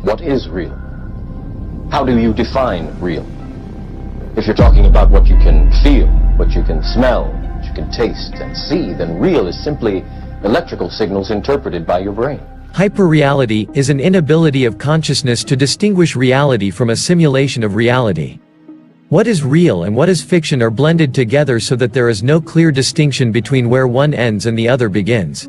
What is real? How do you define real? If you're talking about what you can feel, what you can smell, what you can taste and see, then real is simply electrical signals interpreted by your brain. Hyperreality is an inability of consciousness to distinguish reality from a simulation of reality. What is real and what is fiction are blended together so that there is no clear distinction between where one ends and the other begins.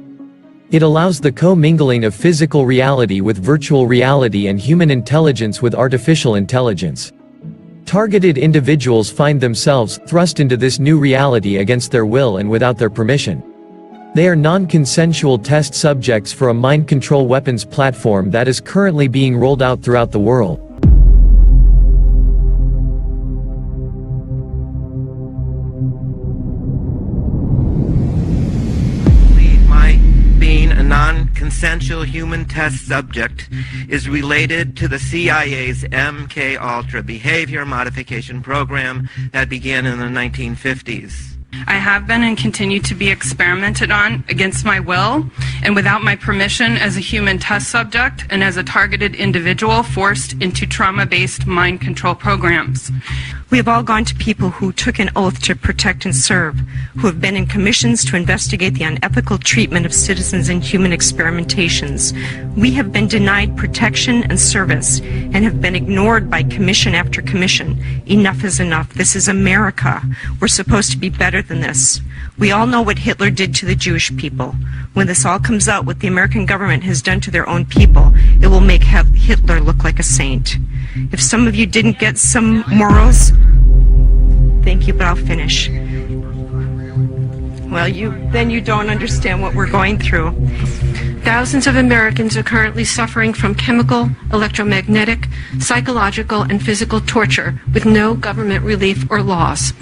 It allows the co-mingling of physical reality with virtual reality and human intelligence with artificial intelligence. Targeted individuals find themselves thrust into this new reality against their will and without their permission. They are non-consensual test subjects for a mind control weapons platform that is currently being rolled out throughout the world. Being a non-consensual human test subject is related to the CIA's MKUltra behavior modification program that began in the 1950s. I have been and continue to be experimented on against my will and without my permission as a human test subject and as a targeted individual forced into trauma-based mind control programs. We have all gone to people who took an oath to protect and serve, who have been in commissions to investigate the unethical treatment of citizens in human experimentations. We have been denied protection and service and have been ignored by commission after commission. Enough is enough. This is America. We're supposed to be better than this. We all know what Hitler did to the Jewish people. When this all comes out, what the American government has done to their own people, it will make Hitler look like a saint. If some of you didn't get some morals, thank you, but I'll finish. Well, then you don't understand what we're going through. Thousands of Americans are currently suffering from chemical, electromagnetic, psychological, and physical torture with no government relief or laws.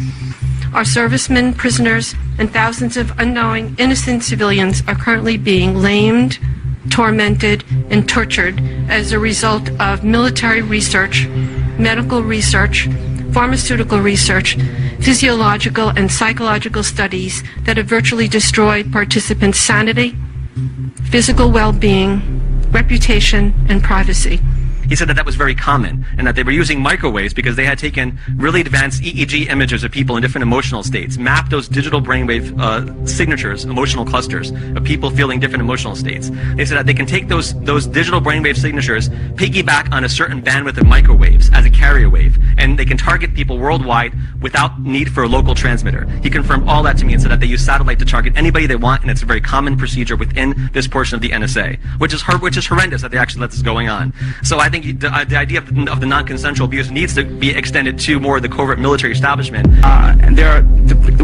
Our servicemen, prisoners, and thousands of unknowing, innocent civilians are currently being lamed, tormented, and tortured as a result of military research, medical research, pharmaceutical research, physiological and psychological studies that have virtually destroyed participants' sanity, physical well-being, reputation, and privacy. He said that was very common, and that they were using microwaves because they had taken really advanced EEG images of people in different emotional states, mapped those digital brainwave signatures, emotional clusters, of people feeling different emotional states. They said that they can take those digital brainwave signatures, piggyback on a certain bandwidth of microwaves as a carrier wave, and they can target people worldwide without need for a local transmitter. He confirmed all that to me and said that they use satellite to target anybody they want, and it's a very common procedure within this portion of the NSA, which is horrendous that they actually let this going on. So I think the idea of the non-consensual abuse needs to be extended to more of the covert military establishment.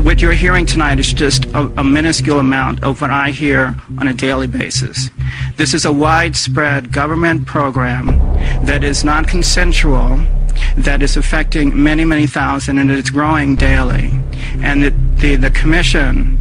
What you're hearing tonight is just a minuscule amount of what I hear on a daily basis. This is a widespread government program that is non-consensual, that is affecting many, many thousand, and it's growing daily. And the commission,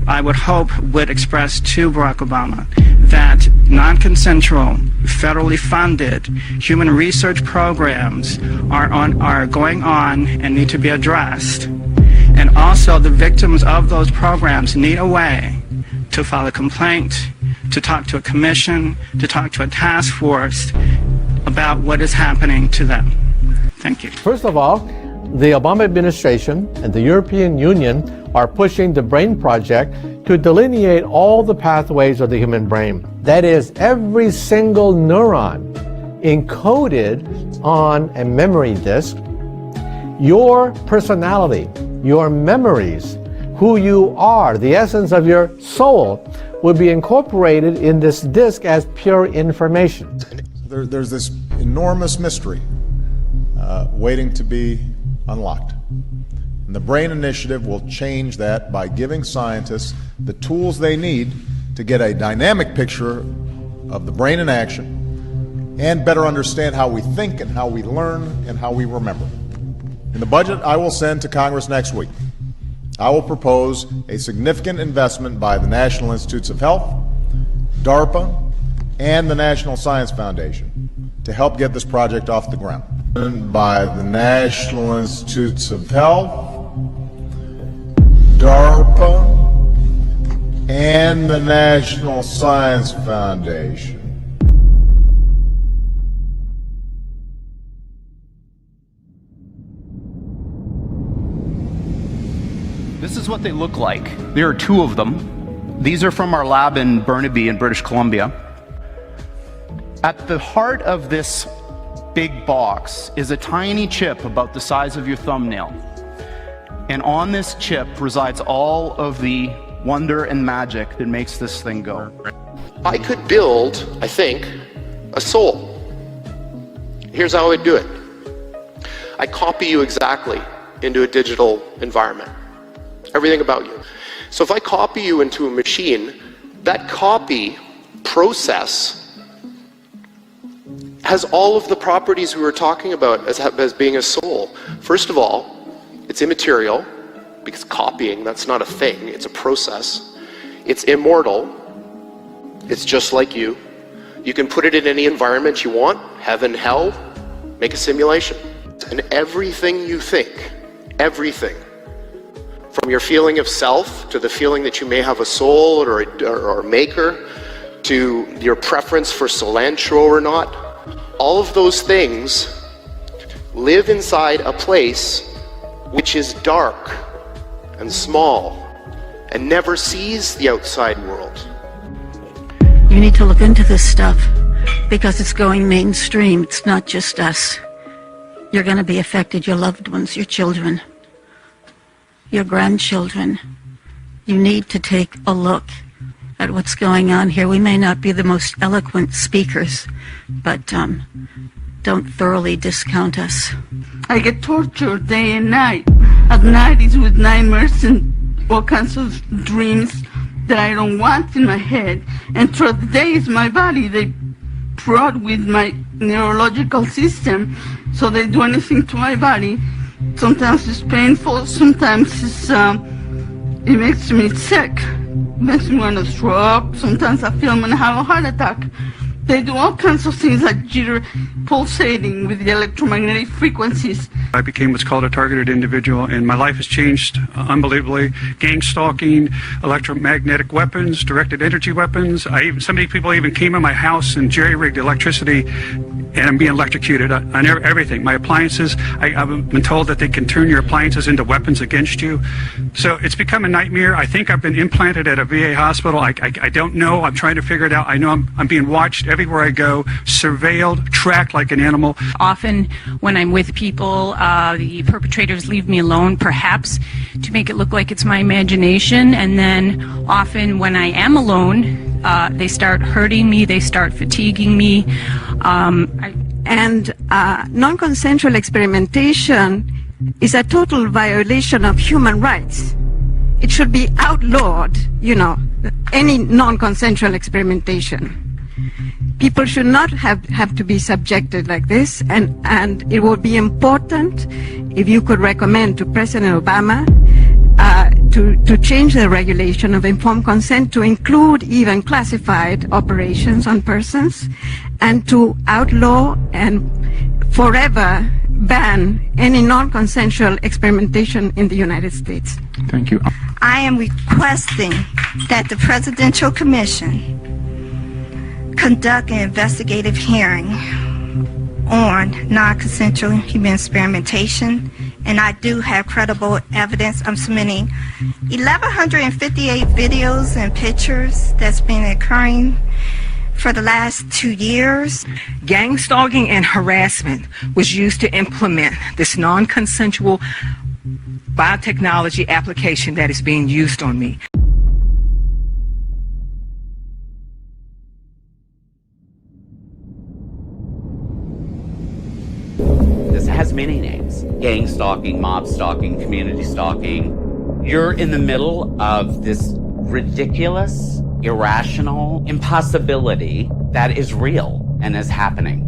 I would hope, would express to Barack Obama that non-consensual, federally funded human research programs are going on and need to be addressed. And also the victims of those programs need a way to file a complaint, to talk to a commission, to talk to a task force about what is happening to them. Thank you. First of all, the Obama administration and the European Union are pushing the BRAIN project to delineate all the pathways of the human brain. That is, every single neuron encoded on a memory disk, your personality, your memories, who you are, the essence of your soul, will be incorporated in this disk as pure information. There's this enormous mystery waiting to be unlocked. And the BRAIN Initiative will change that by giving scientists the tools they need to get a dynamic picture of the brain in action and better understand how we think and how we learn and how we remember. In the budget I will send to Congress next week, I will propose a significant investment by the National Institutes of Health, DARPA, and the National Science Foundation to help get this project off the ground. By the National Institutes of Health, DARPA, and the National Science Foundation. This is what they look like. There are two of them. These are from our lab in Burnaby in British Columbia. At the heart of this big box is a tiny chip about the size of your thumbnail. And on this chip resides all of the wonder and magic that makes this thing go. I could build, I think, a soul. Here's how I would do it. I copy you exactly into a digital environment. Everything about you. So if I copy you into a machine, that copy process has all of the properties we were talking about as being a soul. First of all, it's immaterial, because copying, that's not a thing, it's a process. It's immortal, it's just like you. You can put it in any environment you want, heaven, hell, make a simulation. And everything you think, everything, from your feeling of self, to the feeling that you may have a soul or a maker, to your preference for cilantro or not, all of those things live inside a place which is dark and small and never sees the outside world. You need to look into this stuff because it's going mainstream. It's not just us. You're going to be affected, your loved ones, your children, your grandchildren. You need to take a look at what's going on here. We may not be the most eloquent speakers, but don't thoroughly discount us. I get tortured day and night. At night it's with nightmares and all kinds of dreams that I don't want in my head. And throughout the day it's my body. They brought with my neurological system, so they do anything to my body. Sometimes it's painful, sometimes it makes me sick. It makes me want to throw up. Sometimes I feel I'm going to have a heart attack. They do all kinds of things like jitter, pulsating with the electromagnetic frequencies. I became what's called a targeted individual, and my life has changed unbelievably. Gang stalking, electromagnetic weapons, directed energy weapons. Some people even came in my house and jerry-rigged electricity, and I'm being electrocuted on everything. My appliances, I've been told that they can turn your appliances into weapons against you. So it's become a nightmare. I think I've been implanted at a VA hospital. I don't know. I'm trying to figure it out. I know I'm being watched everywhere I go, surveilled, tracked like an animal. Often when I'm with people, the perpetrators leave me alone, perhaps to make it look like it's my imagination. And then often when I am alone, they start hurting me, they start fatiguing me. Non-consensual experimentation is a total violation of human rights. It should be outlawed, any non-consensual experimentation. People should not have to be subjected like this, and it would be important if you could recommend to President Obama to change the regulation of informed consent to include even classified operations on persons, and to outlaw and forever ban any non-consensual experimentation in the United States. Thank you. I am requesting that the Presidential Commission conduct an investigative hearing on non-consensual human experimentation, and I do have credible evidence. I'm submitting 1,158 videos and pictures that's been occurring for the last 2 years. Gang stalking and harassment was used to implement this non-consensual biotechnology application that is being used on me. This has many names: gang stalking, mob stalking, community stalking. You're in the middle of this ridiculous, irrational impossibility that is real and is happening.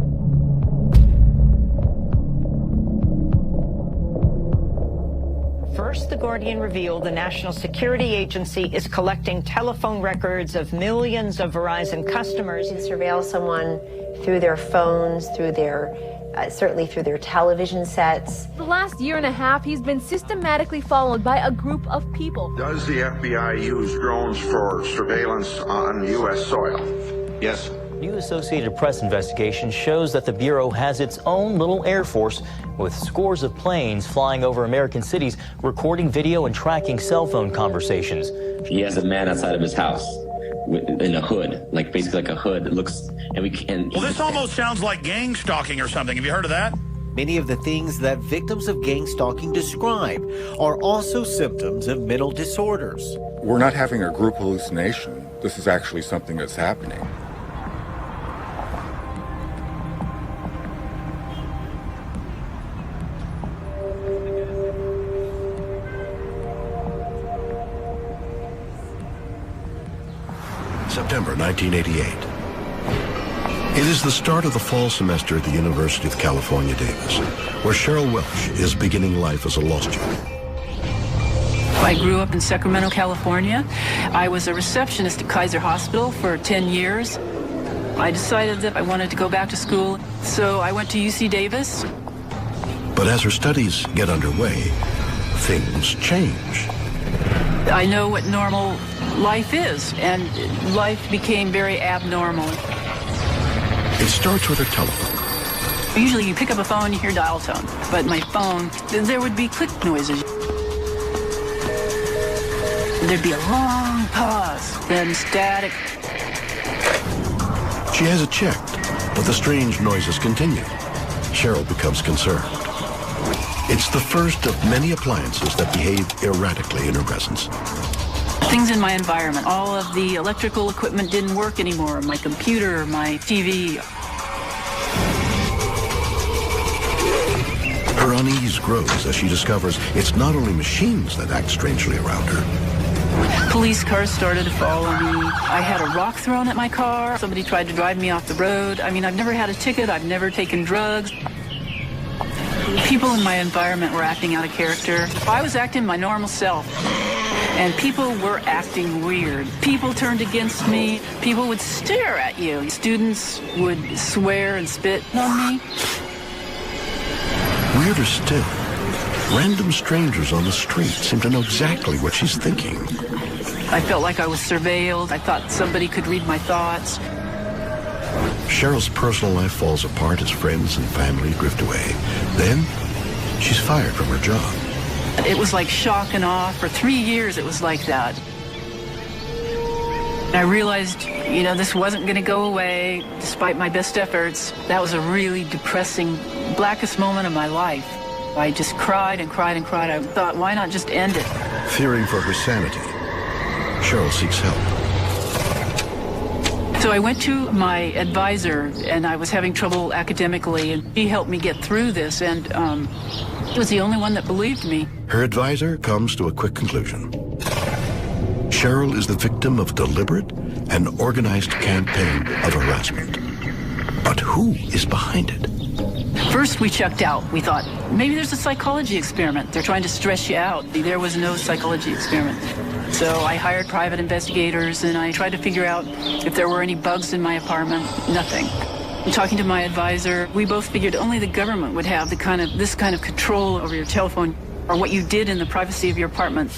First, The Guardian revealed the National Security Agency is collecting telephone records of millions of Verizon customers. You can surveil someone through their phones, through their certainly through their television sets. The last year and a half, he's been systematically followed by a group of people. Does the FBI use drones for surveillance on U.S. soil? Yes. New Associated Press investigation shows that the Bureau has its own little Air Force with scores of planes flying over American cities, recording video and tracking cell phone conversations. He has a man outside of his house in a hood, like basically like a hood that looks, and Well, this almost sounds like gang stalking or something. Have you heard of that? Many of the things that victims of gang stalking describe are also symptoms of mental disorders. We're not having a group hallucination. This is actually something that's happening. September 1988. It is the start of the fall semester at the University of California, Davis, where Cheryl Welch is beginning life as a law student. I grew up in Sacramento, California. I was a receptionist at Kaiser Hospital for 10 years. I decided that I wanted to go back to school, so I went to UC Davis. But as her studies get underway, things change. I know what normal life is, and life became very abnormal. It starts with her telephone. Usually you pick up a phone, you hear dial tone, but my phone, there would be click noises. There'd be a long pause, then static. She has it checked, but the strange noises continue. Cheryl becomes concerned. It's the first of many appliances that behave erratically in her presence. Things in my environment, all of the electrical equipment didn't work anymore. My computer, my TV. Her unease grows as she discovers it's not only machines that act strangely around her. Police cars started to follow me. I had a rock thrown at my car. Somebody tried to drive me off the road. I mean, I've never had a ticket. I've never taken drugs. People in my environment were acting out of character. I was acting my normal self, and people were acting weird. People turned against me. People would stare at you. Students would swear and spit on me. Weirder still, random strangers on the street seem to know exactly what she's thinking. I felt like I was surveilled. I thought somebody could read my thoughts. Cheryl's personal life falls apart as friends and family drift away. Then, she's fired from her job. It was like shock and awe. For 3 years, it was like that. I realized, this wasn't going to go away, despite my best efforts. That was a really depressing, blackest moment of my life. I just cried and cried and cried. I thought, why not just end it? Fearing for her sanity, Cheryl seeks help. So I went to my advisor, and I was having trouble academically, and he helped me get through this, and he was the only one that believed me. Her advisor comes to a quick conclusion. Cheryl is the victim of deliberate and organized campaign of harassment. But who is behind it? First, we checked out. We thought, maybe there's a psychology experiment. They're trying to stress you out. There was no psychology experiment. So I hired private investigators, and I tried to figure out if there were any bugs in my apartment. Nothing. Talking to my advisor, we both figured only the government would have this kind of control over your telephone or what you did in the privacy of your apartment.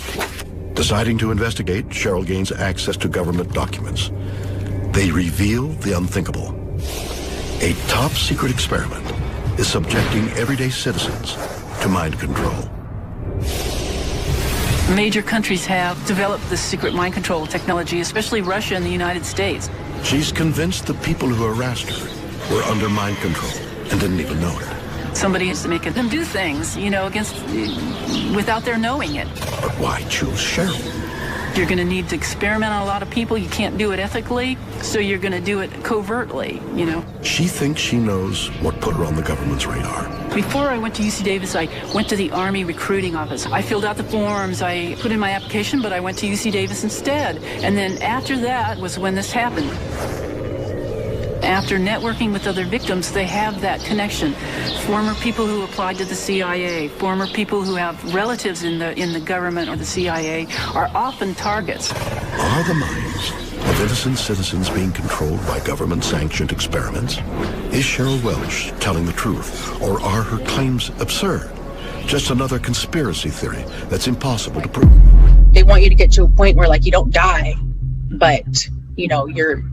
Deciding to investigate, Cheryl gains access to government documents. They reveal the unthinkable. A top-secret experiment is subjecting everyday citizens to mind control. Major countries have developed this secret mind control technology, especially Russia and the United States. She's convinced the people who harassed her were under mind control and didn't even know it. Somebody is making them do things, without their knowing it. But why choose Cheryl? You're going to need to experiment on a lot of people. You can't do it ethically, so you're going to do it covertly, She thinks she knows what put her on the government's radar. Before I went to UC Davis, I went to the Army recruiting office. I filled out the forms. I put in my application, but I went to UC Davis instead. And then after that was when this happened. After networking with other victims, they have that connection. Former people who applied to the CIA, former people who have relatives in the government or the CIA are often targets. Are the minds of innocent citizens being controlled by government-sanctioned experiments? Is Cheryl Welch telling the truth, or are her claims absurd? Just another conspiracy theory that's impossible to prove. They want you to get to a point where, you don't die, but, you're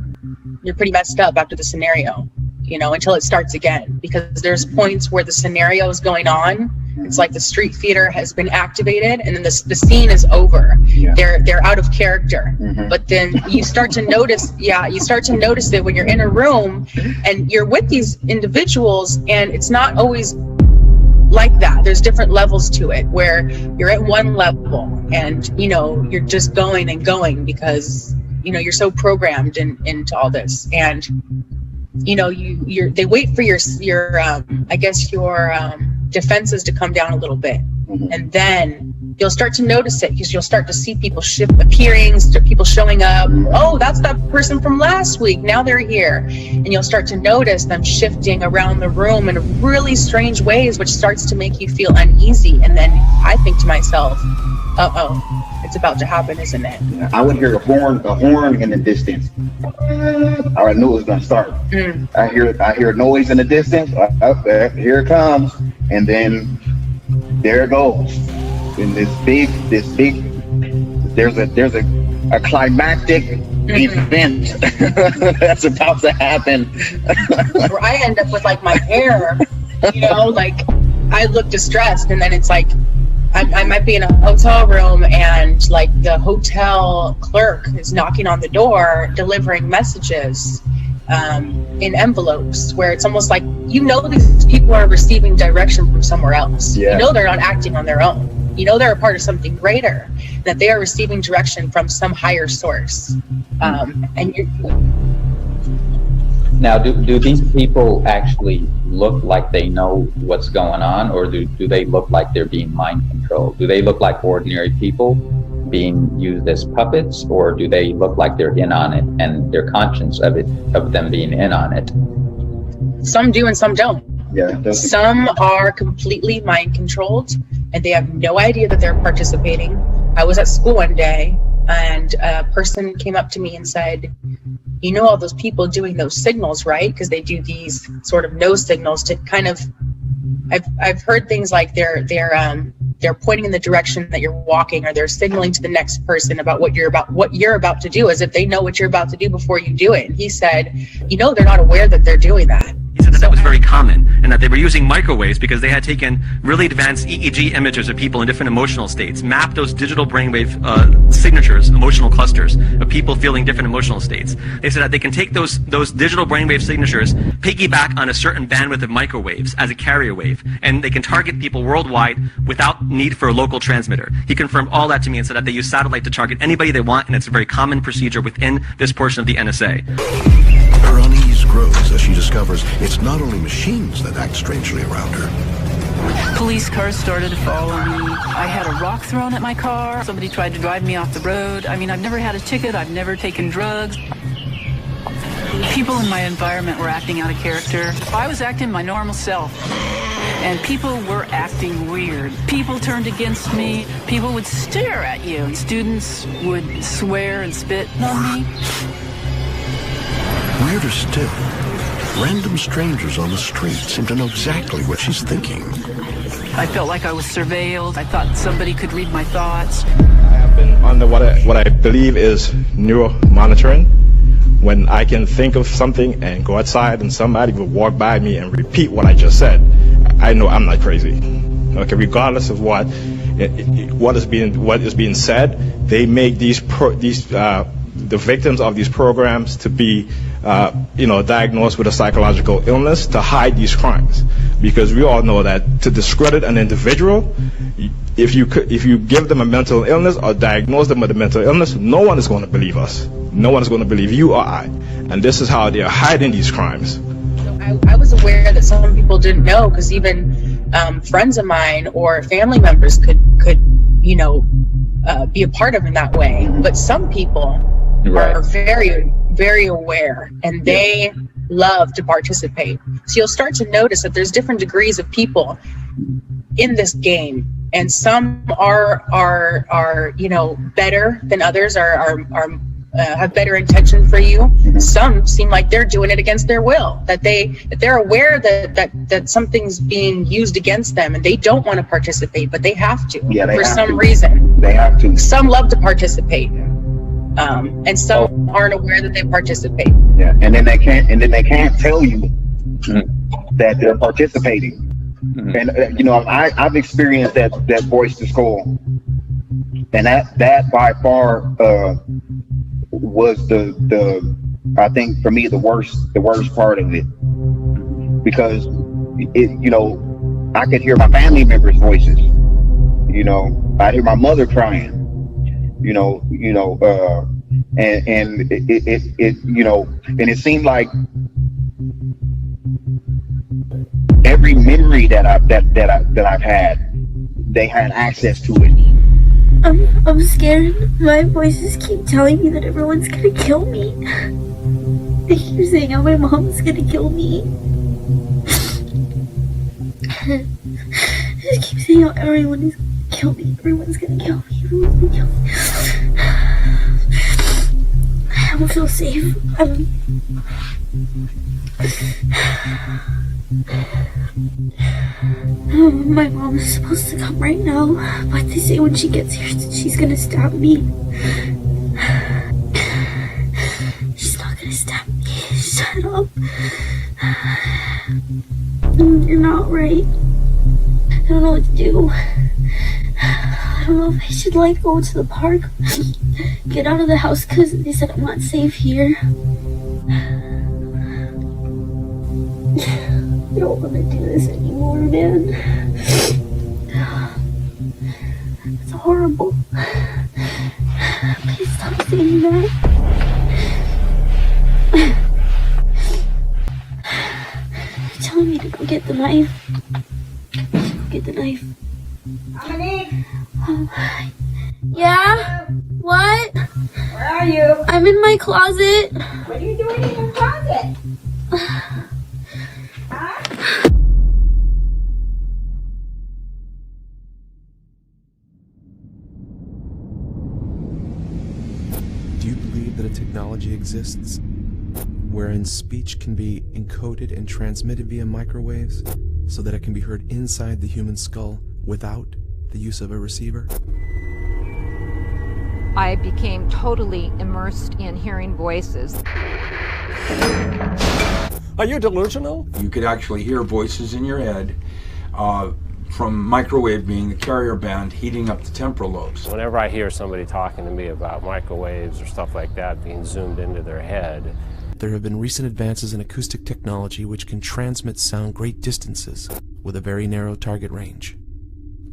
pretty messed up after the scenario, you know, until it starts again, because there's points where the scenario is going on. It's like the street theater has been activated, and then the scene is over. They're out of character. But then you start to notice, you start to notice it when you're in a room and you're with these individuals, and it's not always like that. There's different levels to it, where you're at one level and, you know, you're just going and going because, you know, you're so programmed into all this. And, you know, they wait for your I guess your defenses to come down a little bit, and then you'll start to notice it, because you'll start to see people appearing, people showing up. Oh, that's that person from last week, now they're here. And you'll start to notice them shifting around the room in really strange ways, which starts to make you feel uneasy. And then I think to myself, it's about to happen, isn't it? I would hear a horn in the distance. I knew it was gonna start. I hear noise in the distance. Here it comes, and then there it goes. And this big, there's a climactic event that's about to happen. Where I end up with like my hair, you know, like I look distressed, and then it's like I might be in a hotel room, and like the hotel clerk is knocking on the door, delivering messages in envelopes, where it's almost like, you know, these people are receiving direction from somewhere else. You know, they're not acting on their own. You know, they're a part of something greater, that they are receiving direction from some higher source. Now, do these people actually look like they know what's going on, or do they look like they're being mind controlled? Do they look like ordinary people being used as puppets, or do they look like they're in on it and they're conscious of them being in on it? Some do and some don't. Yeah, some are completely mind controlled, and they have no idea that they're participating. I was at school one day, and a person came up to me and said, you know, all those people doing those signals, right? Because they do these sort of no signals to kind of, I've heard things like they're pointing in the direction that you're walking, or they're signaling to the next person about what you're about to do, as if they know what you're about to do before you do it. And he said, you know, they're not aware that they're doing that. He said that was very common, and that they were using microwaves because they had taken really advanced EEG images of people in different emotional states, mapped those digital brainwave signatures, emotional clusters of people feeling different emotional states. They said that they can take those digital brainwave signatures, piggyback on a certain bandwidth of microwaves as a carrier wave, and they can target people worldwide without need for a local transmitter. He confirmed all that to me and said that they use satellite to target anybody they want, and it's a very common procedure within this portion of the NSA. Her unease grows as she discovers it's not only machines that act strangely around her. Police cars started to follow me. I had a rock thrown at my car. Somebody tried to drive me off the road. I mean, I've never had a ticket. I've never taken drugs. People in my environment were acting out of character. I was acting my normal self, and people were acting weird. People turned against me. People would stare at you. Students would swear and spit on me. Weirder still, random strangers on the street seem to know exactly what she's thinking. I felt like I was surveilled. I thought somebody could read my thoughts. I have been under what I believe is neuro monitoring. When I can think of something and go outside and somebody will walk by me and repeat what I just said, I know I'm not crazy. Okay, regardless of what is being said, they make the victims of these programs to be diagnosed with a psychological illness to hide these crimes, because we all know that to discredit an individual, if you give them a mental illness or diagnose them with a mental illness, no one is going to believe us. No one is going to believe you or I, and this is how they are hiding these crimes. I was aware that some people didn't know, because even friends of mine or family members could be a part of it in that way. But some people are very, very aware, and they love to participate. So you'll start to notice that there's different degrees of people in this game, and some are better than others, have better intention for you. Some seem like they're doing it against their will, that they're aware that something's being used against them, and they don't want to participate, but they have to for some reason. They have to. Some love to participate. And some aren't aware that they participate. Yeah, and then they can't tell you that they're participating. And you know, I've experienced that voice to skull, and that by far was the I think for me the worst part of it, because you know, I could hear my family members' voices. You know, I hear my mother crying. You know, and it you know, and it seemed like every memory that I've had, they had access to it. I'm scared. My voices keep telling me that everyone's gonna kill me. They keep saying how my mom's gonna kill me. They keep saying how everyone is gonna kill me. Everyone's gonna kill me. Everyone's gonna kill me. I don't feel safe. My mom is supposed to come right now, but they say when she gets here she's gonna stab me. She's not gonna stab me. Shut up. You're not right. I don't know what to do. I don't know if I should go to the park, get out of the house, because they said I'm not safe here. I don't want to do this anymore, man. It's horrible. Please stop saying that. You're telling me to go get the knife. Go get the knife. Dominique! Yeah? What? Where are you? I'm in my closet. What are you doing in your closet? Do you believe that a technology exists wherein speech can be encoded and transmitted via microwaves so that it can be heard inside the human skull without the use of a receiver? I became totally immersed in hearing voices. Are you delusional? You could actually hear voices in your head from microwave being the carrier band heating up the temporal lobes. Whenever I hear somebody talking to me about microwaves or stuff like that being zoomed into their head. There have been recent advances in acoustic technology which can transmit sound great distances with a very narrow target range.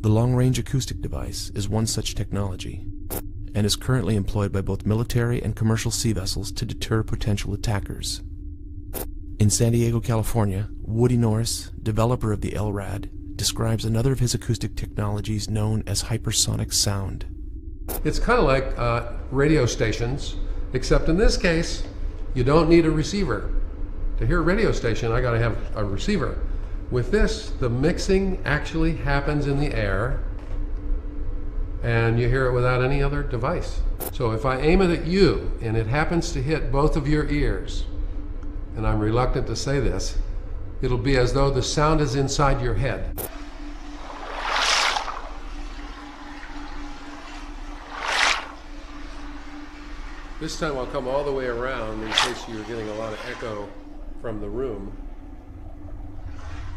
The long-range acoustic device is one such technology and is currently employed by both military and commercial sea vessels to deter potential attackers. In San Diego, California, Woody Norris, developer of the LRAD, describes another of his acoustic technologies known as hypersonic sound. It's kind of like radio stations, except in this case, you don't need a receiver. To hear a radio station, I gotta have a receiver. With this, the mixing actually happens in the air, and you hear it without any other device. So if I aim it at you, and it happens to hit both of your ears, and I'm reluctant to say this, it'll be as though the sound is inside your head. This time I'll come all the way around in case you're getting a lot of echo from the room.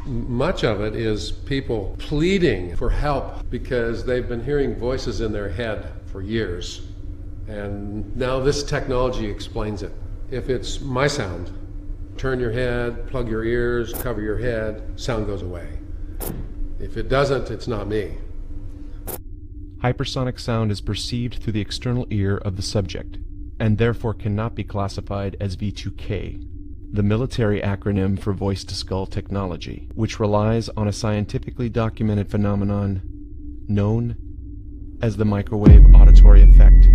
Much of it is people pleading for help because they've been hearing voices in their head for years. And now this technology explains it. If it's my sound, turn your head, plug your ears, cover your head, sound goes away. If it doesn't, it's not me. Hypersonic sound is perceived through the external ear of the subject, and therefore cannot be classified as V2K, the military acronym for voice-to-skull technology, which relies on a scientifically documented phenomenon known as the microwave auditory effect.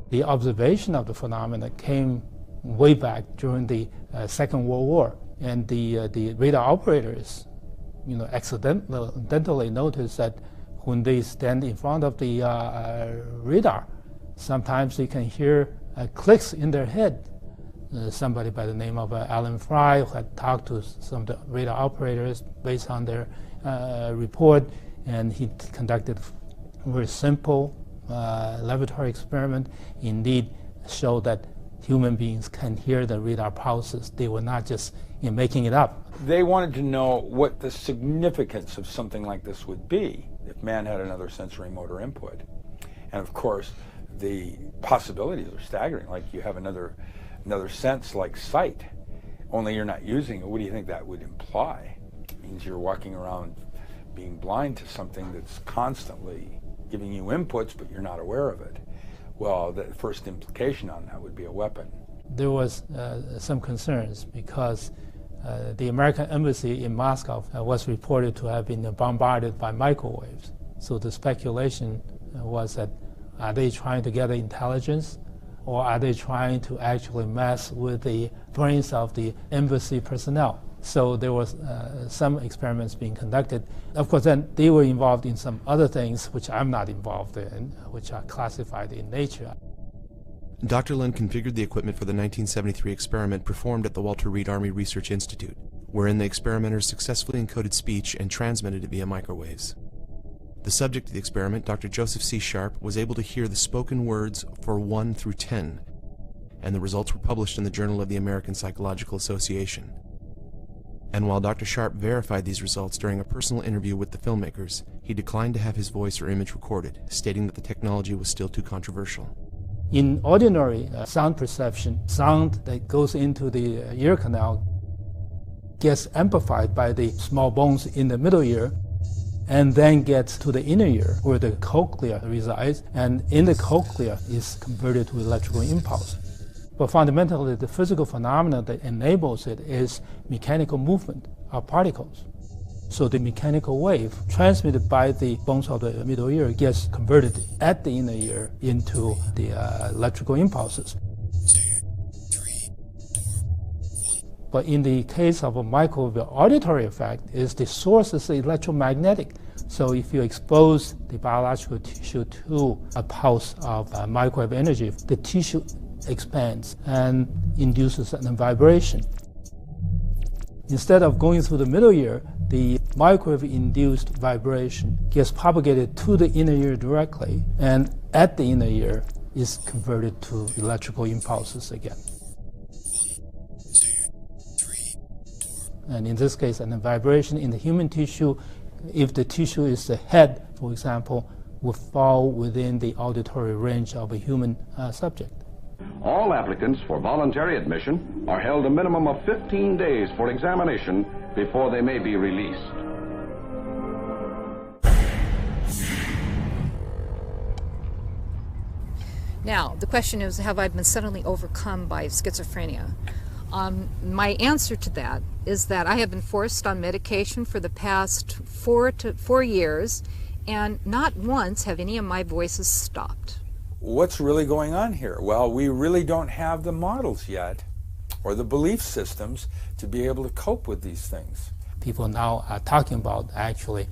The observation of the phenomena came way back during the Second World War, and the radar operators, accidentally noticed that when they stand in front of the radar, sometimes they can hear clicks in their head. Somebody by the name of Alan Fry had talked to some of the radar operators based on their report, and he conducted a very simple laboratory experiment. Indeed, showed that human beings can hear the radar pulses. They were not just making it up. They wanted to know what the significance of something like this would be if man had another sensory motor input. And of course, the possibilities are staggering. Like you have another sense like sight, only you're not using it. What do you think that would imply? It means you're walking around being blind to something that's constantly giving you inputs, but you're not aware of it. Well, the first implication on that would be a weapon. There was some concerns because the American embassy in Moscow was reported to have been bombarded by microwaves. So the speculation was that are they trying to gather intelligence, or are they trying to actually mess with the brains of the embassy personnel? So there was some experiments being conducted. Of course, then they were involved in some other things which I'm not involved in, which are classified in Nature. Dr. Lund configured the equipment for the 1973 experiment performed at the Walter Reed Army Research Institute, wherein the experimenters successfully encoded speech and transmitted it via microwaves. The subject of the experiment, Dr. Joseph C. Sharp, was able to hear the spoken words for 1 through 10, and the results were published in the Journal of the American Psychological Association. And while Dr. Sharp verified these results during a personal interview with the filmmakers, he declined to have his voice or image recorded, stating that the technology was still too controversial. In ordinary sound perception, sound that goes into the ear canal gets amplified by the small bones in the middle ear and then gets to the inner ear where the cochlea resides, and in the cochlea is converted to electrical impulse. But fundamentally, the physical phenomena that enables it is mechanical movement of particles. So the mechanical wave transmitted by the bones of the middle ear gets converted at the inner ear into the electrical impulses. But in the case of a microwave auditory effect, is the source is electromagnetic. So if you expose the biological tissue to a pulse of microwave energy, the tissue expands and induces a vibration. Instead of going through the middle ear, the microwave-induced vibration gets propagated to the inner ear directly, and at the inner ear is converted to electrical impulses again. And in this case, and the vibration in the human tissue, if the tissue is the head, for example, will fall within the auditory range of a human subject. All applicants for voluntary admission are held a minimum of 15 days for examination before they may be released. Now, the question is, have I been suddenly overcome by schizophrenia? My answer to that is that I have been forced on medication for the past 4 years, and not once have any of my voices stopped. What's really going on here? Well, we really don't have the models yet, or the belief systems, to be able to cope with these things. People now are talking about actually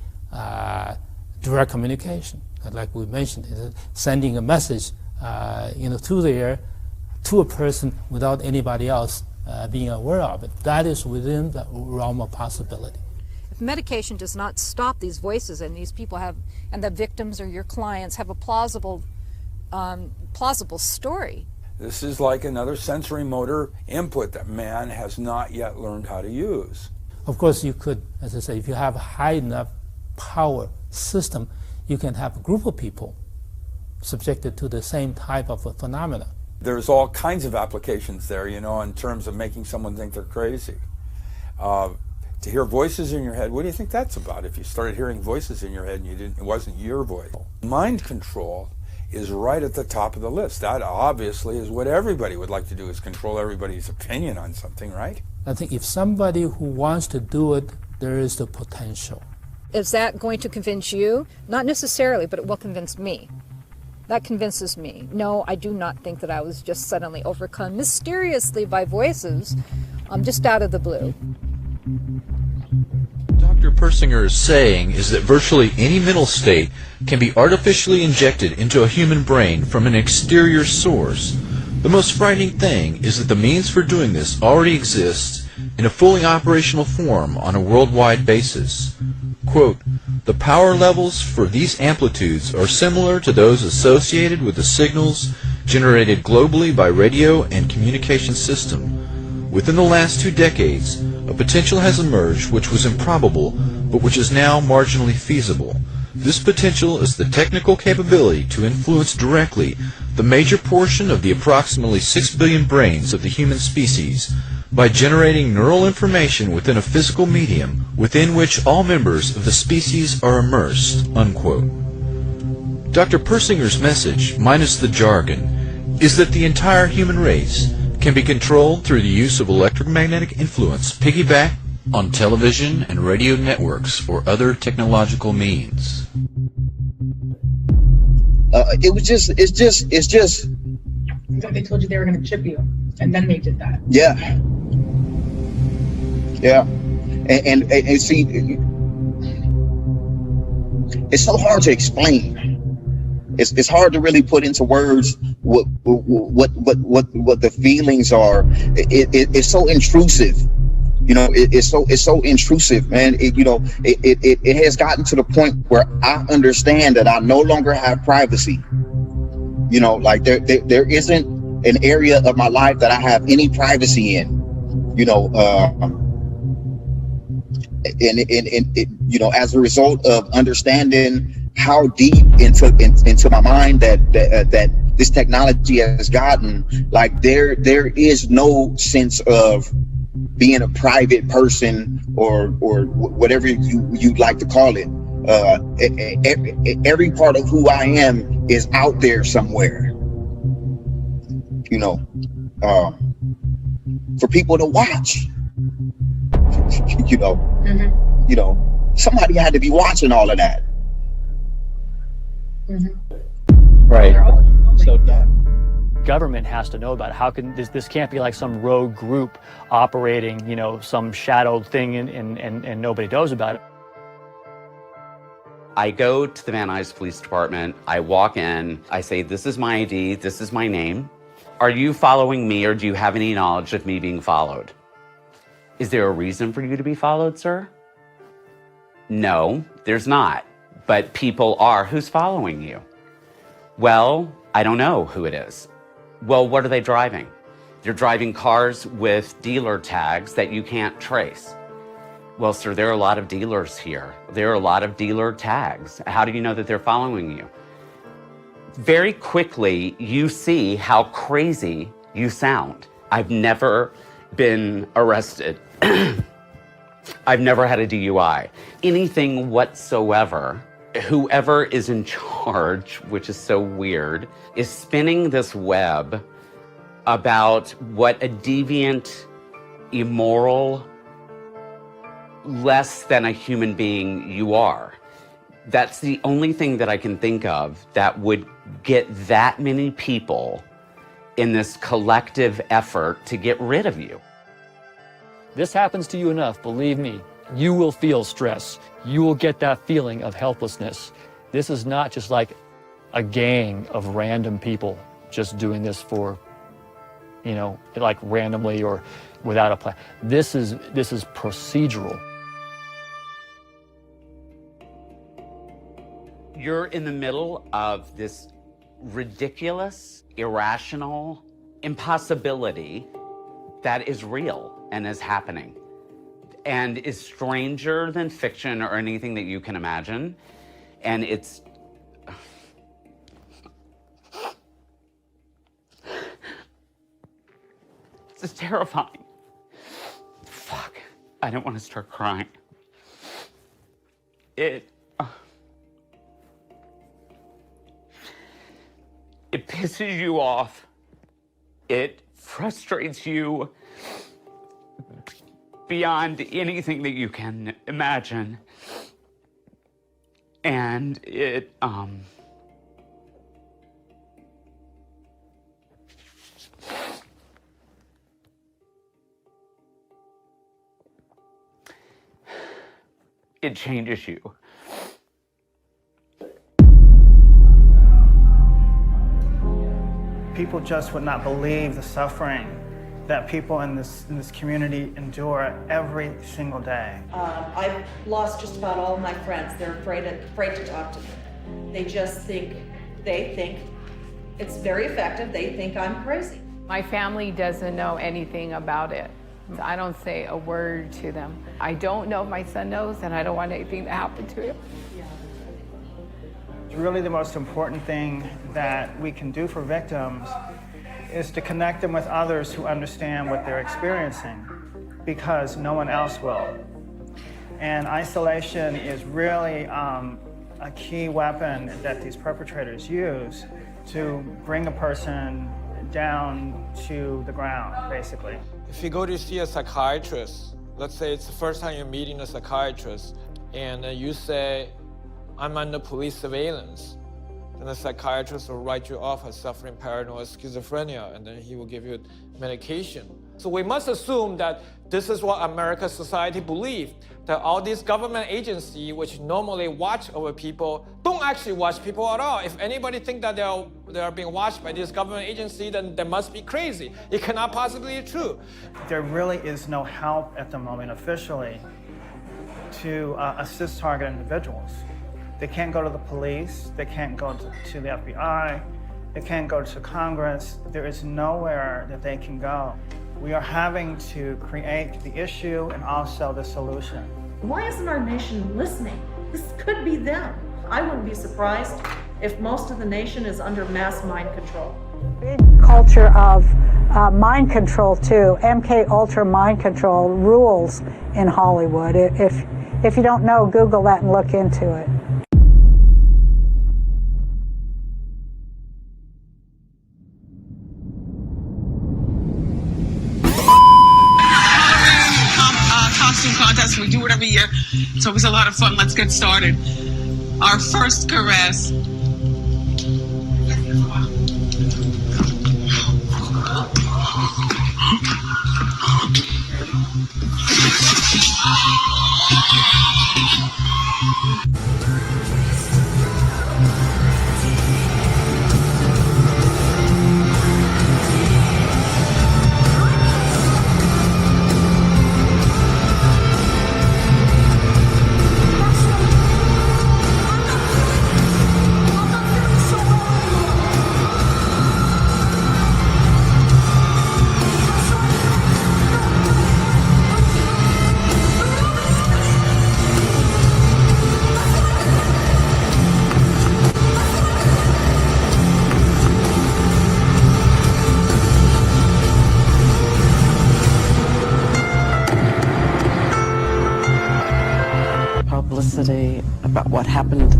direct communication, like we mentioned, sending a message through the air to a person without anybody else being aware of it. That is within the realm of possibility. If medication does not stop these voices, and these people have, and the victims or your clients have a plausible story. This is like another sensory motor input that man has not yet learned how to use. Of course, you could, as I say, if you have a high enough power system, you can have a group of people subjected to the same type of a phenomena. There's all kinds of applications there, in terms of making someone think they're crazy. To hear voices in your head, what do you think that's about? If you started hearing voices in your head and it wasn't your voice. Mind control is right at the top of the list. That obviously is what everybody would like to do, is control everybody's opinion on something, right? I think if somebody who wants to do it, there is the potential. Is that going to convince you? Not necessarily, but it will convince me. That convinces me. No, I do not think that I was just suddenly overcome mysteriously by voices, just out of the blue. Dr. Persinger is saying is that virtually any mental state can be artificially injected into a human brain from an exterior source. The most frightening thing is that the means for doing this already exists in a fully operational form on a worldwide basis. Quote, "The power levels for these amplitudes are similar to those associated with the signals generated globally by radio and communication system. Within the last 2 decades, a potential has emerged which was improbable, but which is now marginally feasible. This potential is the technical capability to influence directly the major portion of the approximately 6 billion brains of the human species by generating neural information within a physical medium within which all members of the species are immersed." Unquote. Dr. Persinger's message, minus the jargon, is that the entire human race can be controlled through the use of electromagnetic influence piggyback on television and radio networks or other technological means. It's just. I thought they told you they were going to chip you, and then they did that. Yeah. And see, it's so hard to explain. It's hard to really put into words what the feelings are. It's so intrusive. It's so intrusive, man. It has gotten to the point where I understand that I no longer have privacy. Like there isn't an area of my life that I have any privacy in. And as a result of understanding how deep into my mind that this technology has gotten, like there is no sense of being a private person or whatever you'd like to call it. Every part of who I am is out there somewhere, for people to watch. Somebody had to be watching all of that. Right. So government has to know about it. How can this can't be like some rogue group operating, some shadowed thing and nobody knows about it. I go to the Van Nuys Police Department, I walk in, I say, "This is my ID, this is my name. Are you following me, or do you have any knowledge of me being followed?" "Is there a reason for you to be followed, sir?" "No, there's not, but people are." "Who's following you?" "Well, I don't know who it is." "Well, what are they driving?" "They're driving cars with dealer tags that you can't trace." "Well, sir, there are a lot of dealers here. There are a lot of dealer tags. How do you know that they're following you?" Very quickly, you see how crazy you sound. I've never been arrested. I've never had a DUI. Anything whatsoever. Whoever is in charge, which is so weird, is spinning this web about what a deviant, immoral, less than a human being you are. That's the only thing that I can think of that would get that many people in this collective effort to get rid of you. This happens to you enough, believe me, you will feel stress. You will get that feeling of helplessness. This is not just like a gang of random people just doing this for, like randomly or without a plan. This is procedural. You're in the middle of this ridiculous, irrational impossibility that is real and is happening and is stranger than fiction or anything that you can imagine. And it's terrifying. Fuck, I don't want to start crying. It pisses you off. It frustrates you beyond anything that you can imagine. And it changes you. People just would not believe the suffering that people in this community endure every single day. I've lost just about all my friends. They're afraid to talk to me. They think it's very effective. They think I'm crazy. My family doesn't know anything about it. I don't say a word to them. I don't know if my son knows, and I don't want anything to happen to him. Really, the most important thing that we can do for victims is to connect them with others who understand what they're experiencing, because no one else will. And isolation is really a key weapon that these perpetrators use to bring a person down to the ground, basically. If you go to see a psychiatrist, let's say it's the first time you're meeting a psychiatrist, and you say, I'm under police surveillance, then the psychiatrist will write you off as suffering paranoid schizophrenia, and then he will give you medication. So we must assume that this is what American society believes, that all these government agencies, which normally watch over people, don't actually watch people at all. If anybody thinks that they are being watched by this government agency, then they must be crazy. It cannot possibly be true. There really is no help at the moment officially to assist target individuals. They can't go to the police, they can't go to the FBI, they can't go to Congress. There is nowhere that they can go. We are having to create the issue and also the solution. Why isn't our nation listening? This could be them. I wouldn't be surprised if most of the nation is under mass mind control. Big culture of mind control too. MK Ultra mind control rules in Hollywood. If you don't know, Google that and look into it. Costume contest. We do it every year. It's always a lot of fun. Let's get started. Our first caress. Publicity about what happened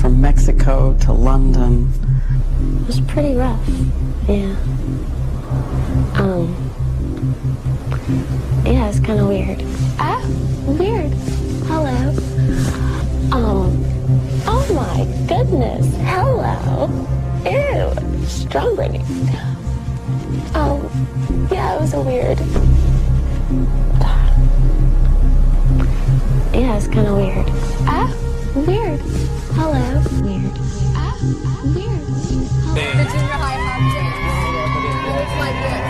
from Mexico to London. It was pretty rough, yeah. Yeah, it's kind of weird. Weird. Hello. Oh my goodness. Hello. Ew. Strawberry. Yeah, it was a weird. Yeah, it's kind of weird. Weird. Hello. Weird. Weird. The junior high it's like this.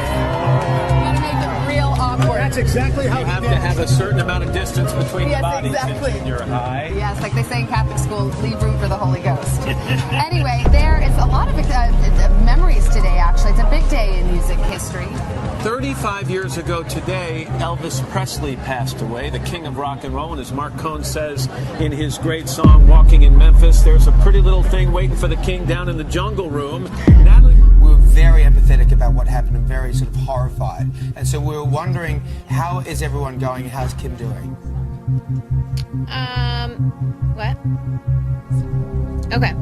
You gotta make it real awkward. That's exactly how you have to have a certain amount of distance between the bodies exactly. in junior high. Yes, like they say in Catholic school, leave room for the Holy Ghost. Anyway, there is a lot of memories today, actually. It's a big day in music history. 35 years ago today, Elvis Presley passed away, the king of rock and roll. And as Mark Cohn says in his great song, Walking in Memphis, there's a pretty little thing waiting for the king down in the jungle room. We were very empathetic about what happened and very sort of horrified. And so we were wondering, how is everyone going? How's Kim doing? What? Okay.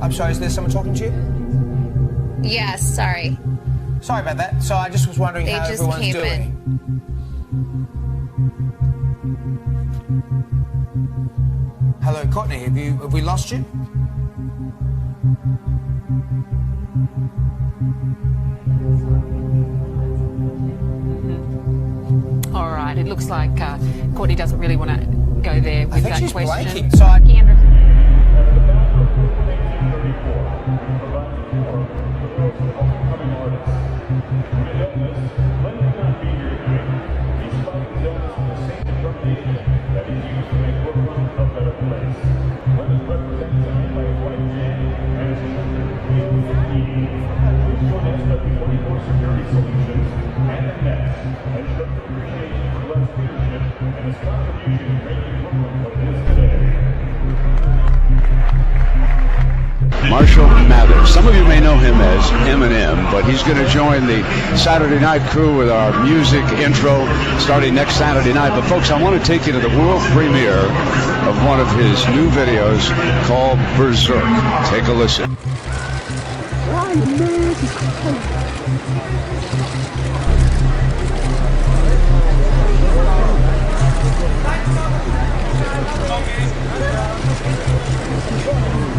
I'm sorry, is there someone talking to you? Yes, sorry. Sorry about that. So I just was wondering They how just everyone's came doing. Hello, Courtney. Have we lost you? All right, it looks like Courtney doesn't really want to go there with I think that she's question. breaking. So Marshall Mathers. Some of you may know him as Eminem, but he's going to join the Saturday night crew with our music intro starting next Saturday night. But folks, I want to take you to the world premiere of one of his new videos called Berserk. Take a listen.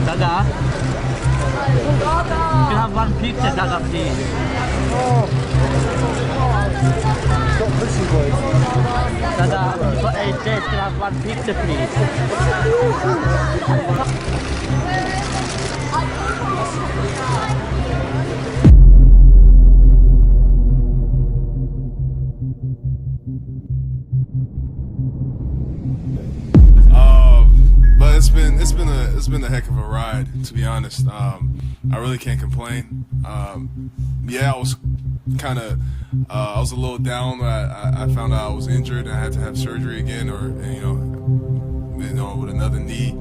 Dada, you have one picture, Dada, please. Dada, for AJ, you have one picture, please. But it's been a heck of a ride, to be honest. I really can't complain. Yeah, I was kind of I was a little down. I found out I was injured and I had to have surgery again, or you know, with another knee.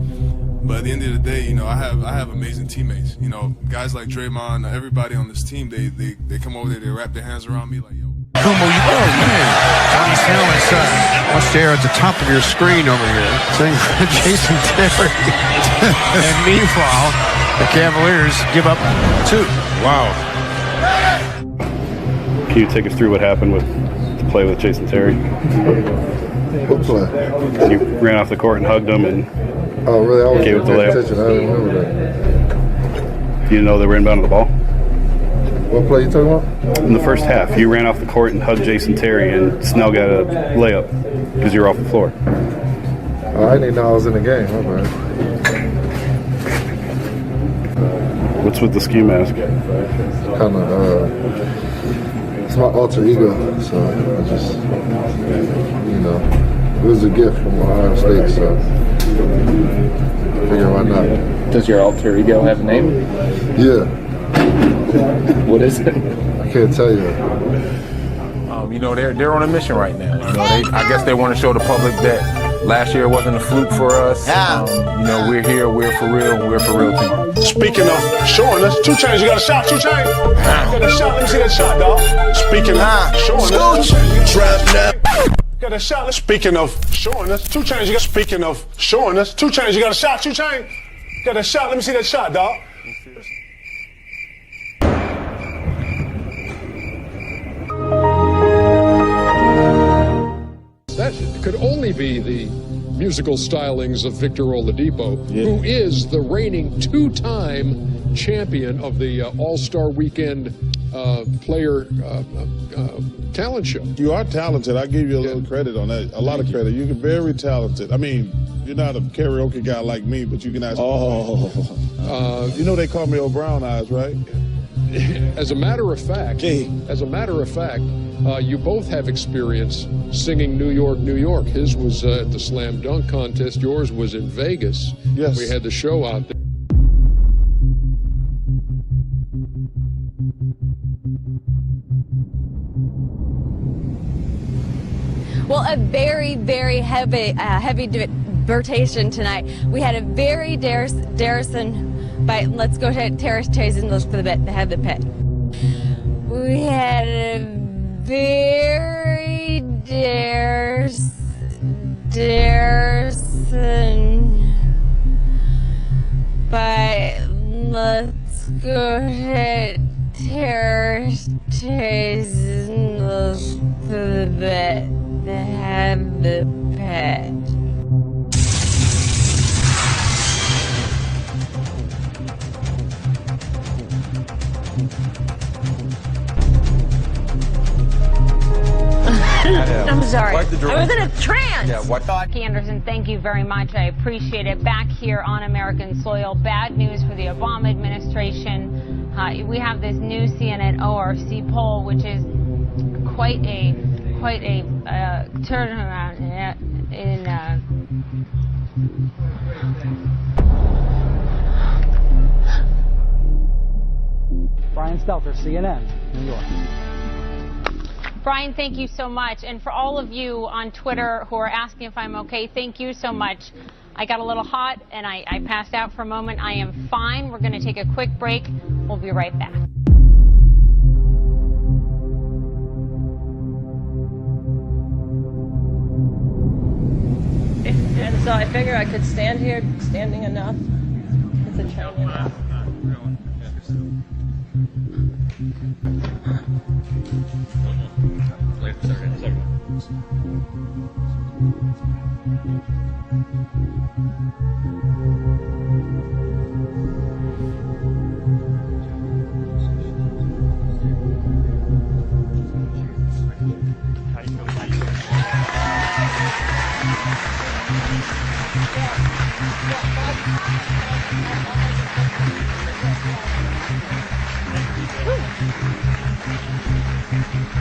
But at the end of the day, I have amazing teammates. Guys like Draymond, everybody on this team, they come over there, they wrap their hands around me like, yo. Johnny Snell is what's there at the top of your screen over here saying Jason Terry. And meanwhile, the Cavaliers give up 2. Wow. Can you take us through what happened with the play with Jason Terry? What play? You ran off the court and hugged him and really? I gave it the layup. I didn't remember that. You didn't know they were inbounding the ball? What play you talking about? In the first half, you ran off the court and hugged Jason Terry, and Snell got a layup because you were off the floor. I didn't know I was in the game. My bad. What's with the ski mask? Kind of, it's my alter ego, so I just, it was a gift from Ohio State, so I figured why not. Does your alter ego have a name? Yeah. What is it? I can't tell you. They're on a mission right now. I guess they want to show the public that last year wasn't a fluke for us. We're here, we're for real team. Speaking of showing us, 2 Chainz, you got a shot, 2 Chainz? Got a shot, let me see that shot, dog. Speaking of showing us, got a shot. Speaking of showing us, 2 Chainz, you got. Speaking of showing us, 2 Chainz, you got a shot, 2 Chainz? Got a shot, let me see that shot, dog. That could only be the musical stylings of Victor Oladipo, who is the reigning 2-time champion of the All-Star Weekend player talent show. You are talented. I give you a little credit on that. A lot of credit. You're very talented. I mean, you're not a karaoke guy like me, but you can ask. They call me O'Brown Eyes, right? As a matter of fact, you both have experience singing New York, New York. His was at the Slam Dunk Contest. Yours was in Vegas. Yes. We had the show out there. Well, a very, very heavy debatation tonight. We had a very Darrison, but let's go to Terrace Chase and look for the head of the pit. We had a very Darrison, but let's go to Terrace Chase and look for the bit. Have the pet. I'm sorry. I was in a trance. Doc Anderson, thank you very much. I appreciate it. Back here on American soil, bad news for the Obama administration. We have this new CNN ORC poll, which is quite a turnaround in Brian Stelter, CNN, New York. Brian, thank you so much. And for all of you on Twitter who are asking if I'm okay, thank you so much. I got a little hot and I passed out for a moment. I am fine. We're going to take a quick break. We'll be right back. And so I figure I could stand here, standing enough with the train enough.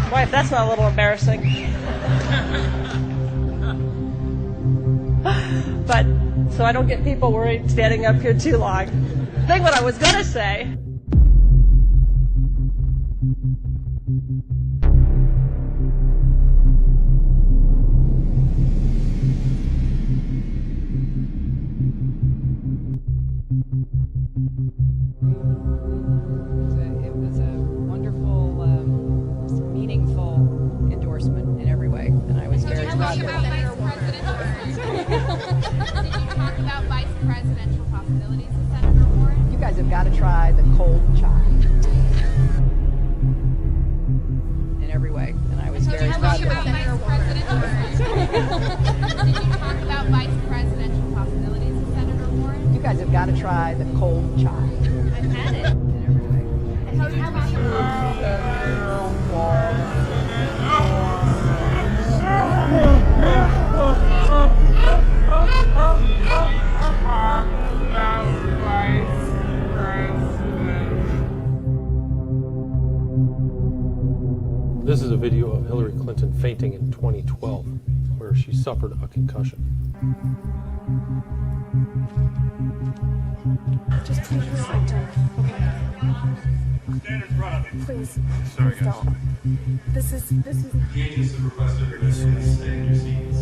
Boy, if that's not a little embarrassing. But, so I don't get people worried standing up here too long. I think what I was going to say. It was a wonderful, meaningful endorsement in every way, and I was very proud of it. Did you talk about vice presidential possibilities with Senator Warren? You guys have got to try the cold chai in every way, and I was very proud of it. Did you talk about vice presidential possibilities with Senator Warren? You guys have got to try the cold chai. I've had it. In every way. This is a video of Hillary Clinton fainting in 2012, where she suffered a concussion. Just please don't. Stand in front of me. Please. Sorry, Please guys. don't. This is. Candidates have requested permission to stay in your seats.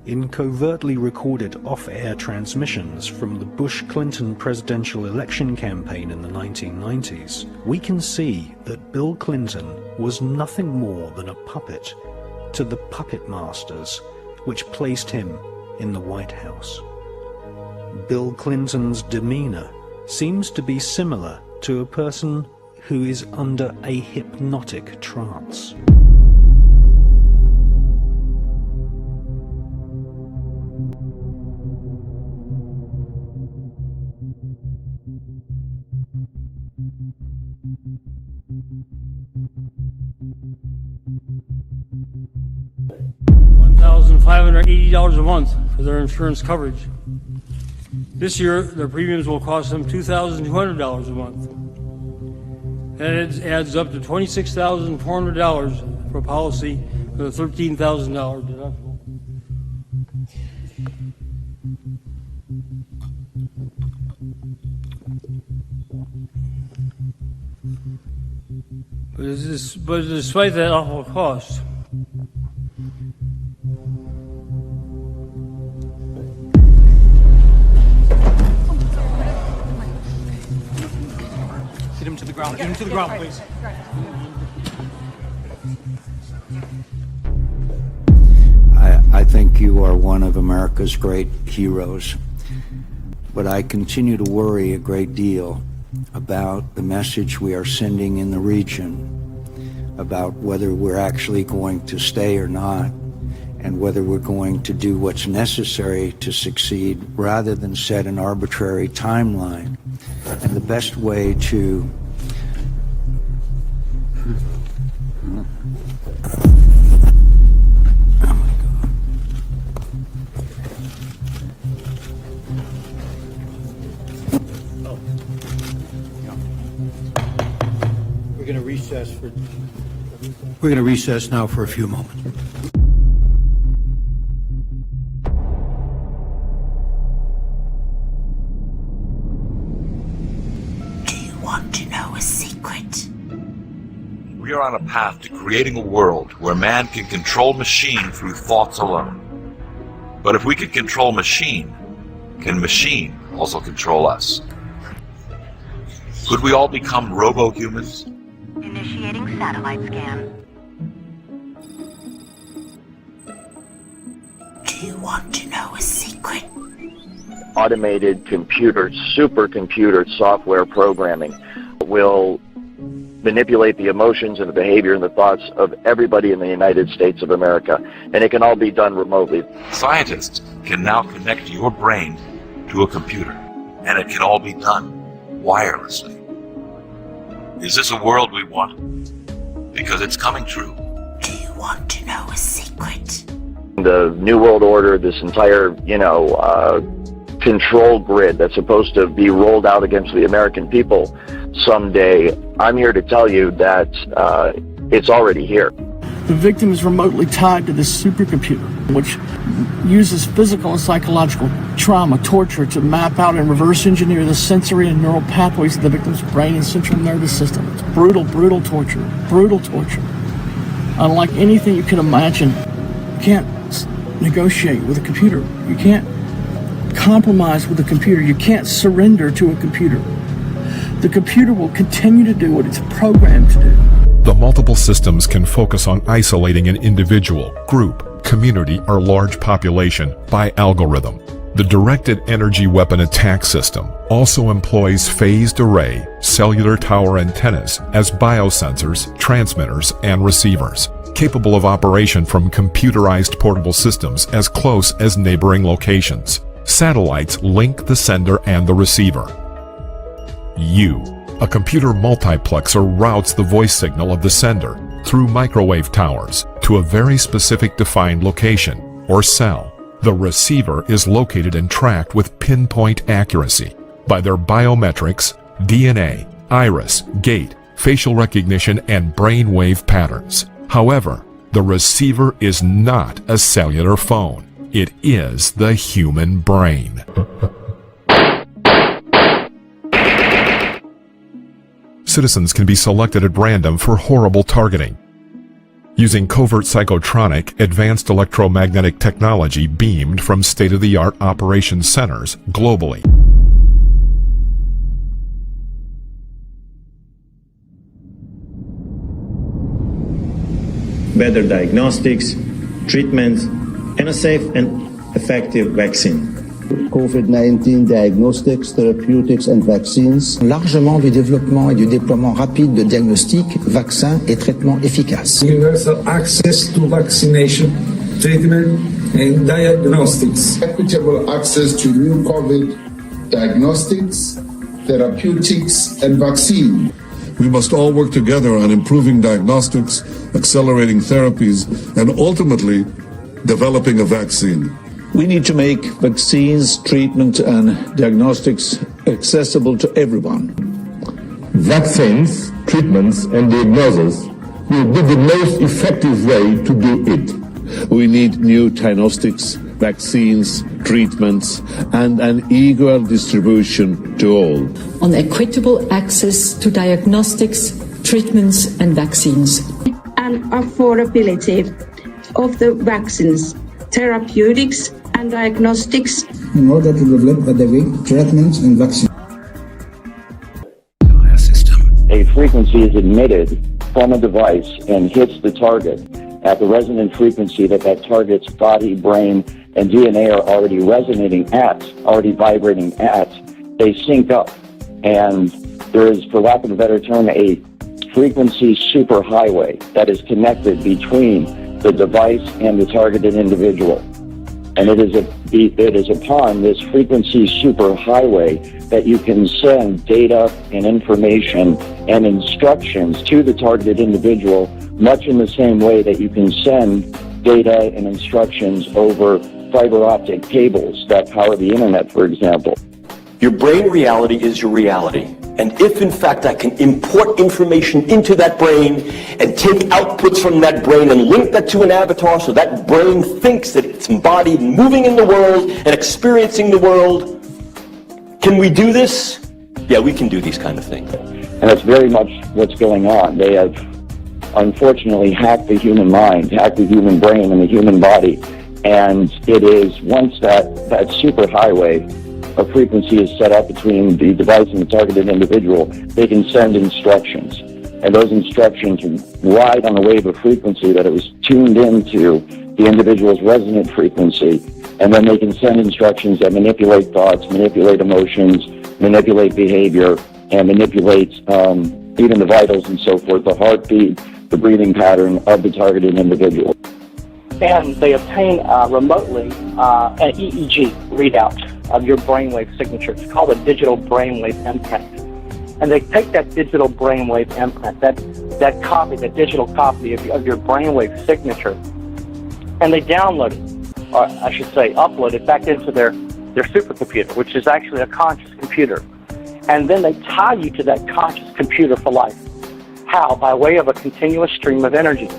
In covertly recorded off-air transmissions from the Bush-Clinton presidential election campaign in the 1990s, we can see that Bill Clinton was nothing more than a puppet to the puppet masters which placed him in the White House. Bill Clinton's demeanor seems to be similar to a person who is under a hypnotic trance. $1,580 a month for their insurance coverage. This year, their premiums will cost them $2,200 a month. And it adds up to $26,400 for a policy with a $13,000 deductible. But despite that awful cost, get him to the ground. Get him to the ground, please. I think you are one of America's great heroes, but I continue to worry a great deal about the message we are sending in the region about whether we're actually going to stay or not, and whether we're going to do what's necessary to succeed rather than set an arbitrary timeline. And the best way to We're going to recess now for a few moments. Do you want to know a secret? We are on a path to creating a world where man can control machine through thoughts alone. But if we can control machine, can machine also control us? Could we all become robo-humans? Initiating satellite scan. Do you want to know a secret? Automated computers, supercomputer software programming will manipulate the emotions and the behavior and the thoughts of everybody in the United States of America. And it can all be done remotely. Scientists can now connect your brain to a computer, and it can all be done wirelessly. Is this a world we want? Because it's coming true. Do you want to know a secret? The New World Order, this entire, control grid that's supposed to be rolled out against the American people someday, I'm here to tell you that it's already here. The victim is remotely tied to this supercomputer, which uses physical and psychological trauma, torture, to map out and reverse engineer the sensory and neural pathways of the victim's brain and central nervous system. It's brutal, brutal torture. Unlike anything you can imagine, you can't negotiate with a computer. You can't compromise with a computer. You can't surrender to a computer. The computer will continue to do what it's programmed to do. The multiple systems can focus on isolating an individual, group, community, or large population by algorithm. The Directed Energy Weapon Attack System also employs phased array cellular tower antennas as biosensors, transmitters, and receivers, capable of operation from computerized portable systems as close as neighboring locations. Satellites link the sender and the receiver. A computer multiplexer routes the voice signal of the sender through microwave towers to a very specific defined location, or cell. The receiver is located and tracked with pinpoint accuracy by their biometrics, DNA, iris, gait, facial recognition, and brainwave patterns. However, the receiver is not a cellular phone. It is the human brain. Citizens can be selected at random for horrible targeting. Using covert psychotronic, advanced electromagnetic technology beamed from state-of-the-art operations centers globally. Better diagnostics, treatments, and a safe and effective vaccine. COVID-19 diagnostics, therapeutics and vaccines. Largement du développement et du déploiement rapide de diagnostics, vaccins et traitements efficaces. Universal access to vaccination, treatment and diagnostics. Equitable access to new COVID diagnostics, therapeutics and vaccine. We must all work together on improving diagnostics, accelerating therapies, and ultimately developing a vaccine. We need to make vaccines, treatment, and diagnostics accessible to everyone. Vaccines, treatments, and diagnosis will be the most effective way to do it. We need new diagnostics, vaccines, treatments, and an equal distribution to all. On equitable access to diagnostics, treatments, and vaccines. And affordability of the vaccines, therapeutics, and diagnostics in order to develop adequate treatments and vaccines. A frequency is emitted from a device and hits the target at the resonant frequency that target's body, brain, and DNA are already resonating at, already vibrating at. They sync up, and there is, for lack of a better term, a frequency superhighway that is connected between the device and the targeted individual. And it is upon this frequency superhighway that you can send data and information and instructions to the targeted individual, much in the same way that you can send data and instructions over fiber optic cables that power the internet, for example. Your brain reality is your reality. And if, in fact, I can import information into that brain and take outputs from that brain and link that to an avatar so that brain thinks that it's embodied, moving in the world and experiencing the world, can we do this? Yeah, we can do these kind of things. And that's very much what's going on. They have, unfortunately, hacked the human mind, hacked the human brain and the human body. And it is, once that superhighway a frequency is set up between the device and the targeted individual, they can send instructions. And those instructions ride on a wave of frequency that it was tuned into the individual's resonant frequency. And then they can send instructions that manipulate thoughts, manipulate emotions, manipulate behavior, and manipulate even the vitals and so forth, the heartbeat, the breathing pattern of the targeted individual. And they obtain remotely an EEG readout of your brainwave signature. It's called a digital brainwave imprint. And they take that digital brainwave imprint, that copy, that digital copy of your brainwave signature, and they download it, or I should say upload it back into their supercomputer, which is actually a conscious computer. And then they tie you to that conscious computer for life. How? By way of a continuous stream of energy,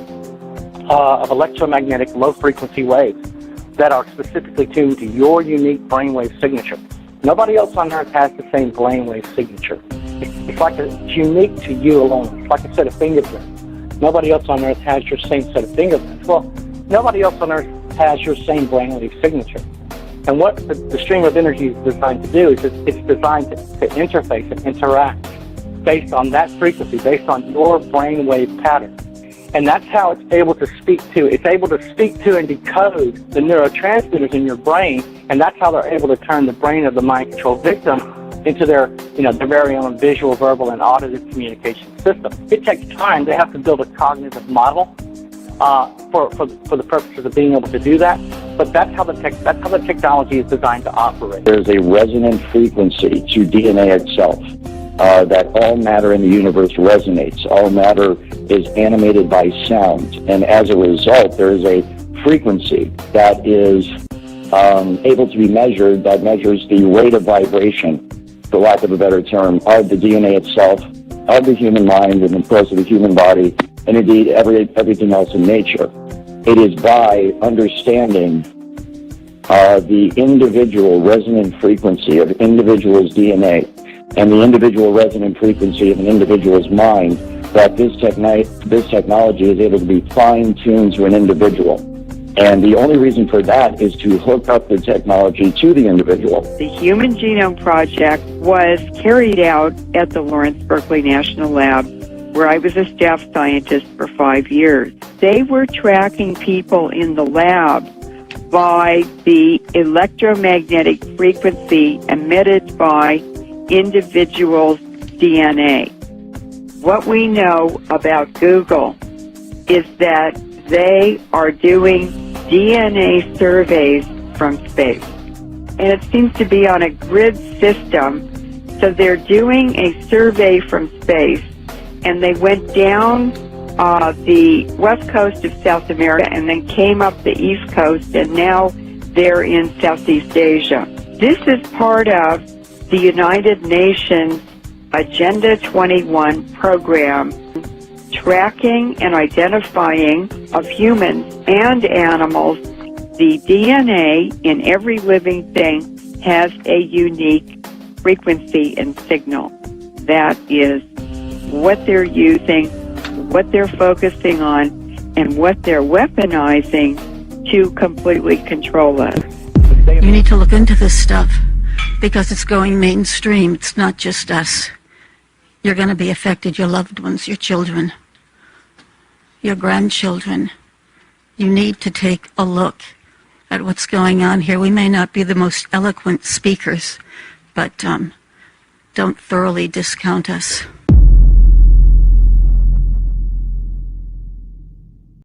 of electromagnetic low-frequency waves that are specifically tuned to your unique brainwave signature. Nobody else on Earth has the same brainwave signature. It's like it's unique to you alone. It's like a set of fingerprints. Nobody else on Earth has your same set of fingerprints. Well, nobody else on Earth has your same brainwave signature. And what the stream of energy is designed to do is it's designed to interface and interact based on that frequency, based on your brainwave pattern. And that's how it's able to speak to. It's able to speak to and decode the neurotransmitters in your brain, and that's how they're able to turn the brain of the mind control victim into their very own visual, verbal, and auditive communication system. It takes time. They have to build a cognitive model for the purposes of being able to do that. But that's how the technology is designed to operate. There's a resonant frequency to DNA itself. That all matter in the universe resonates. All matter is animated by sound. And as a result, there is a frequency that is able to be measured, that measures the rate of vibration, for lack of a better term, of the DNA itself, of the human mind, and of course of the human body, and indeed everything else in nature. It is by understanding the individual resonant frequency of individual's DNA and the individual resonant frequency of an individual's mind that this technology is able to be fine-tuned to an individual. And the only reason for that is to hook up the technology to the individual. The Human Genome Project was carried out at the Lawrence Berkeley National Lab, where I was a staff scientist for 5 years. They were tracking people in the lab by the electromagnetic frequency emitted by individuals' DNA. What we know about Google is that they are doing DNA surveys from space. And it seems to be on a grid system. So they're doing a survey from space, and they went down the west coast of South America and then came up the east coast, and now they're in Southeast Asia. This is part of the United Nations Agenda 21 program, tracking and identifying of humans and animals. The DNA in every living thing has a unique frequency and signal. That is what they're using, what they're focusing on, and what they're weaponizing to completely control us. You need to look into this stuff because it's going mainstream. It's not just us. You're going to be affected, your loved ones, your children, your grandchildren. You need to take a look at what's going on here. We may not be the most eloquent speakers, but don't thoroughly discount us.